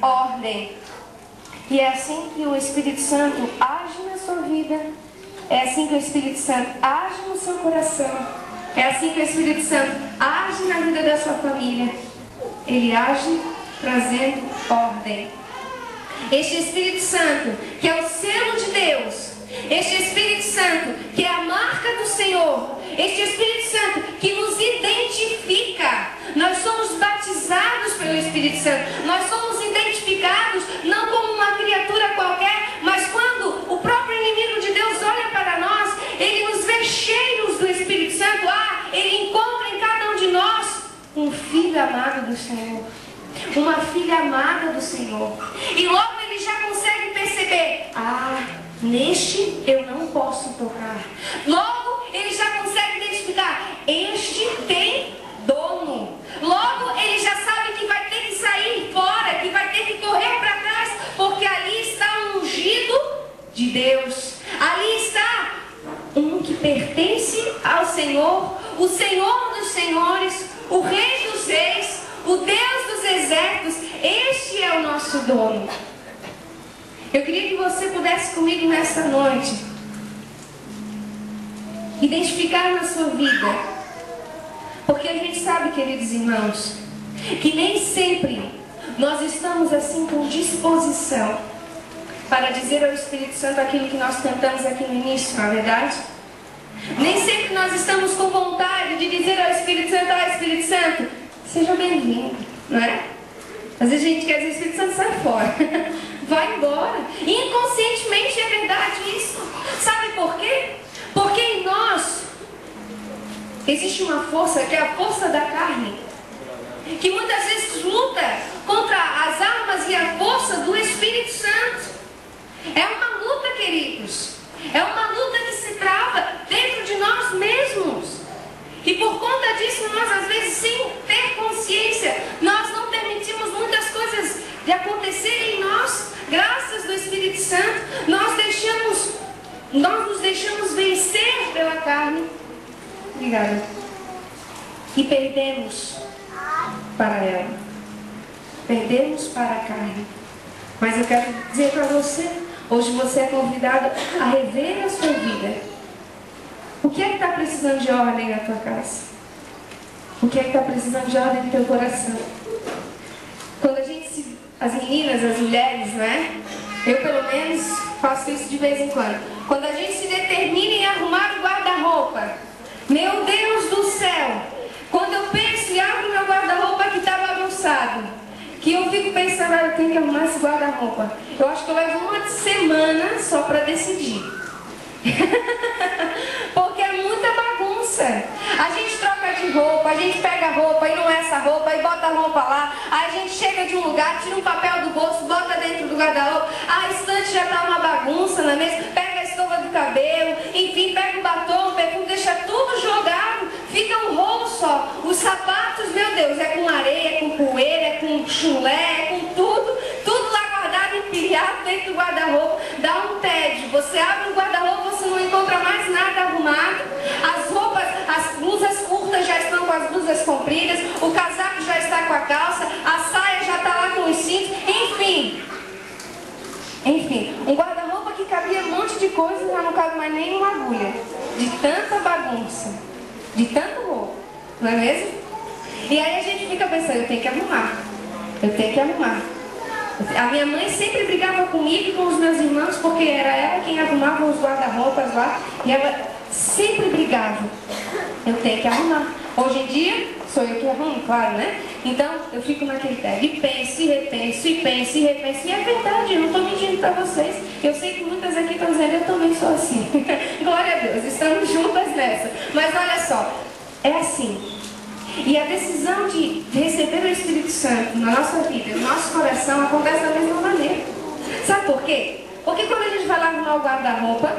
ordem. E é assim que o Espírito Santo age na sua vida. É assim que o Espírito Santo age no seu coração. É assim que o Espírito Santo age na vida da sua família. Ele age trazendo ordem. Este Espírito Santo, que é o selo de Deus, este Espírito Santo, que é a marca do Senhor, este Espírito Santo que nos identifica. Nós somos batizados pelo Espírito Santo. Nós somos identificados não como uma criatura qualquer, mas quando o próprio inimigo de Deus olha para nós, ele nos vê cheios do Espírito Santo. Ele encontra em cada um de nós um filho amado do Senhor, uma filha amada do Senhor. E logo ele já consegue perceber: neste eu não posso tocar. Logo ele já consegue identificar: este tem dono. Logo ele já sabe que vai ter que sair fora, que vai ter que correr para trás, porque ali está um ungido de Deus. Ali está um que pertence ao Senhor, o Senhor dos senhores, o Rei dos reis, o Deus dos exércitos. Este é o nosso dono. Eu queria que você pudesse comigo nessa noite identificar na sua vida, porque a gente sabe, queridos irmãos, que nem sempre nós estamos assim com disposição para dizer ao Espírito Santo aquilo que nós cantamos aqui no início, não é verdade? Nem sempre nós estamos com vontade de dizer ao Espírito Santo: Espírito Santo, seja bem-vindo, não é? Às vezes a gente quer dizer: Espírito Santo, sai fora, vai embora. E inconscientemente é verdade isso. Sabe por quê? Porque em nós existe uma força, que é a força da carne, que muitas vezes luta contra as armas e a força do Espírito Santo. É uma luta, queridos. É uma luta que se trava dentro de nós mesmos. E por conta disso, nós às vezes, sem ter consciência, nós não permitimos muitas coisas de acontecerem em nós. Graças do Espírito Santo, nós nos deixamos vencer pela carne. Obrigada. E perdemos para ela. Perdemos para a carne. Mas eu quero dizer para você, hoje você é convidado a rever a sua vida. O que é que está precisando de ordem na tua casa? O que é que está precisando de ordem no teu coração? Quando as meninas, as mulheres, né? Eu pelo menos faço isso de vez em quando. Quando a gente se determina em arrumar o guarda-roupa, meu Deus do céu, quando eu penso e abro meu guarda-roupa que está bagunçado, que eu fico pensando: eu tenho que arrumar esse guarda-roupa, eu acho que eu levo uma semana só para decidir. Porque é muita bagunça. A gente troca de roupa, a gente pega a roupa e não é essa roupa, e bota a roupa lá. Aí a gente chega de um lugar, tira um papel do bolso, bota dentro do guarda-roupa. A estante já tá uma bagunça na mesa. Pega a escova do cabelo, enfim, pega o batom, o perfume, deixa tudo jogado. Fica um rolo só. Os sapatos, meu Deus, é com areia, é com poeira, é com chulé, é com tudo. Tudo lá guardado, empilhado dentro do guarda-roupa. Dá um tédio. Você abre o guarda-roupa, você não encontra mais nada arrumado. As roupas, as blusas curtas já estão com as blusas compridas. O casaco já está com a calça. A saia já está lá com os cintos. Enfim, um guarda-roupa que cabia um monte de coisa, já não cabe mais nem uma agulha. De tanta bagunça. De tanto roupa. Não é mesmo? E aí a gente fica pensando: eu tenho que arrumar. Eu tenho que arrumar. A minha mãe sempre brigava comigo e com os meus irmãos, porque era ela quem arrumava os guarda-roupas lá. E ela sempre brigava: eu tenho que arrumar. Hoje em dia, sou eu que arrumo, claro, né? Então, eu fico naquele tédio. E penso, e repenso, e penso, e repenso. E é verdade, eu não estou mentindo para vocês. Eu sei que muitas aqui estão dizendo: eu também sou assim. Glória a Deus, estamos juntas nessa. Mas olha só, é assim. E a decisão de receber o Espírito Santo na nossa vida, no nosso coração, acontece da mesma maneira. Sabe por quê? Porque quando a gente vai lá arrumar o guarda-roupa,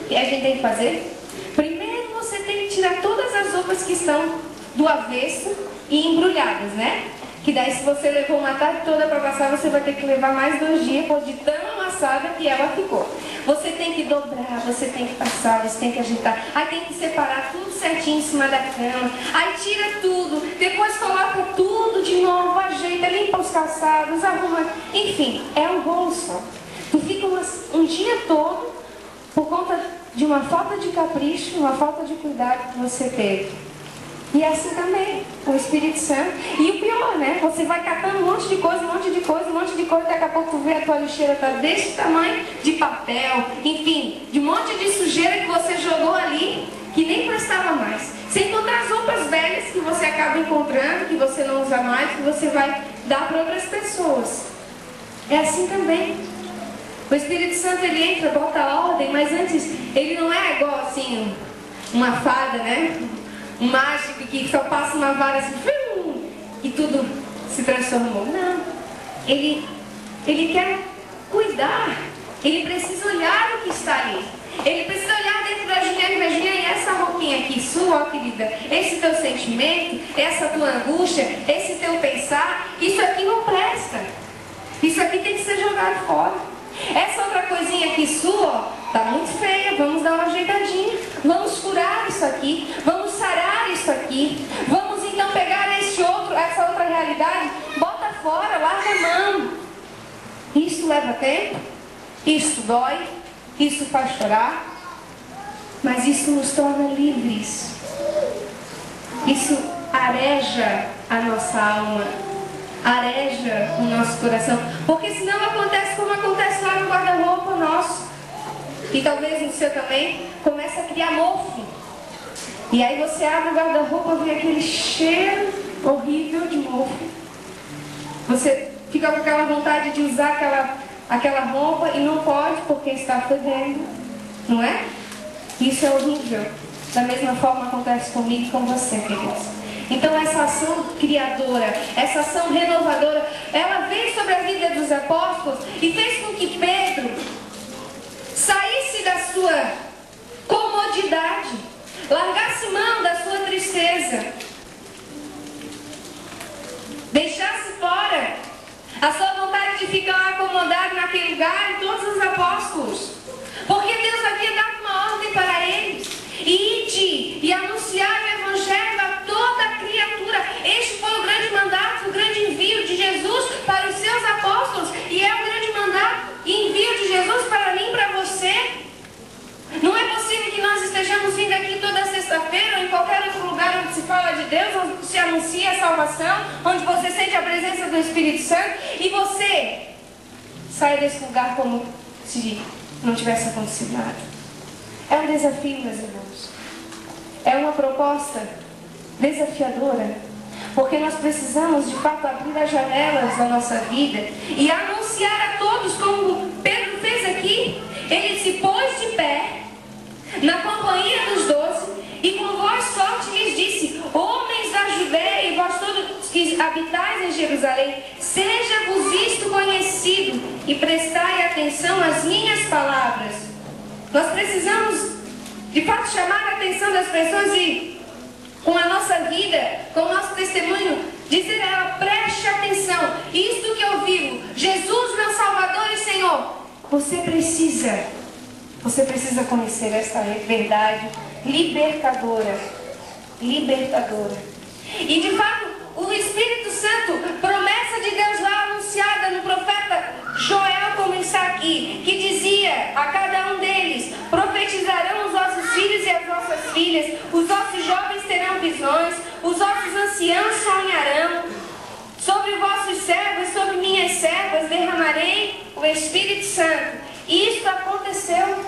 que a gente tem que fazer, primeiro você tem que tirar todas as roupas que estão do avesso e embrulhadas, né? Que daí, se você levou uma tarde toda para passar, você vai ter que levar mais 2 dias, por de tão passada que ela ficou. Você tem que dobrar, você tem que passar, você tem que agitar. Aí tem que separar tudo certinho em cima da cama. Aí tira tudo, depois coloca tudo de novo, ajeita, limpa os calçados, arruma. Enfim, é um rolo só. Tu fica um dia todo por conta de uma falta de capricho, uma falta de cuidado que você teve. E é assim também, o Espírito Santo. E o pior, né? Você vai catando um monte de coisa, um monte de coisa, um monte de coisa. Daqui a pouco tu vê a tua lixeira tá desse tamanho, de papel, enfim, de um monte de sujeira que você jogou ali, que nem prestava mais. Sem contar as roupas velhas que você acaba encontrando, que você não usa mais, que você vai dar para outras pessoas. É assim também. O Espírito Santo, ele entra, bota a ordem, mas antes, ele não é igual assim, uma fada, né? Um mágico que só passa uma vara assim, e tudo se transformou. Não. Ele quer cuidar. Ele precisa olhar o que está ali. Ele precisa olhar dentro da Juliana e ver, Juliana, e essa roupinha aqui sua, ó, querida, esse teu sentimento, essa tua angústia, esse teu pensar, isso aqui não presta. Isso aqui tem que ser jogado fora. Essa outra coisinha aqui sua, ó, tá muito feia, vamos dar uma ajeitadinha. Vamos curar isso aqui, vamos sarar isso aqui. Vamos então pegar essa outra realidade, bota fora, larga a mão. Isso leva tempo, isso dói, isso faz chorar, mas isso nos torna livres. Isso areja a nossa alma, areja o nosso coração, porque senão acontece como acontece lá no guarda-roupa nosso, e talvez no seu também, começa a criar mofo. E aí você abre o guarda-roupa, vê aquele cheiro horrível de mofo. Você fica com aquela vontade de usar aquela roupa e não pode porque está fedendo, não é? Isso é horrível. Da mesma forma acontece comigo e com você, queridos. Então essa ação criadora, essa ação renovadora, ela veio sobre a vida dos apóstolos e fez com que Pedro saísse da sua comodidade, largasse mão da sua tristeza, deixasse fora a sua vontade de ficar acomodado naquele lugar e todos os apóstolos. Porque Deus havia dado uma ordem para eles: ide e anunciar o Evangelho a toda criatura. Este foi o grande mandato, o grande envio de Jesus para os seus apóstolos. E é o grande mandato e envio de Jesus para mim e para você. Não é possível que nós estejamos vindo aqui toda sexta-feira ou em qualquer outro lugar onde se fala de Deus, onde se anuncia a salvação, onde você sente a presença do Espírito Santo, e você sai desse lugar como se não tivesse acontecido nada. É um desafio, meus irmãos. É uma proposta desafiadora, porque nós precisamos de fato abrir as janelas da nossa vida e anunciar a todos, como Pedro fez aqui. Ele se pôs de pé na companhia dos 12 e com voz forte lhes disse: homens da Judéia e vós todos que habitais em Jerusalém, seja-vos isto conhecido e prestai atenção às minhas palavras. Nós precisamos de fato chamar a atenção das pessoas e, com a nossa vida, com o nosso testemunho, dizer a ela: preste atenção, isto que eu vivo, Jesus meu Salvador e Senhor, você precisa conhecer essa verdade libertadora. Libertadora. E de fato, o Espírito Santo, promessa de Deus lá anunciada no profeta Joel, como está aqui, que dizia a cada um deles: profetizarão os vossos filhos e as vossas filhas, os vossos jovens terão visões, os vossos anciãos sonharão. Sobre os vossos servos, sobre minhas servas, derramarei o Espírito Santo. E isto aconteceu.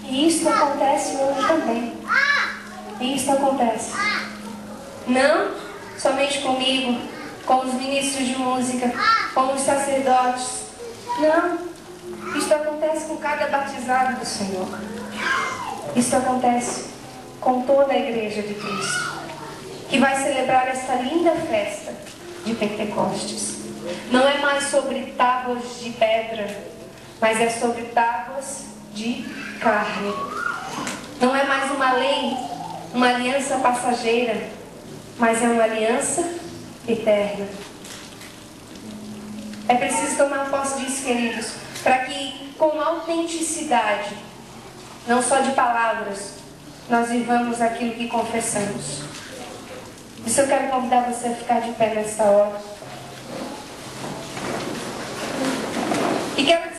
E isto acontece hoje também. E isto acontece. Não somente comigo, com os ministros de música, com os sacerdotes. Não. Isto acontece com cada batizado do Senhor. Isto acontece com toda a igreja de Cristo, que vai celebrar esta linda festa de Pentecostes. Não é mais sobre tábuas de pedra, mas é sobre tábuas de carne. Não é mais uma lei, uma aliança passageira, mas é uma aliança eterna. É preciso tomar posse disso, queridos, para que com autenticidade, não só de palavras, nós vivamos aquilo que confessamos. Por isso eu quero convidar você a ficar de pé nesta hora. E quero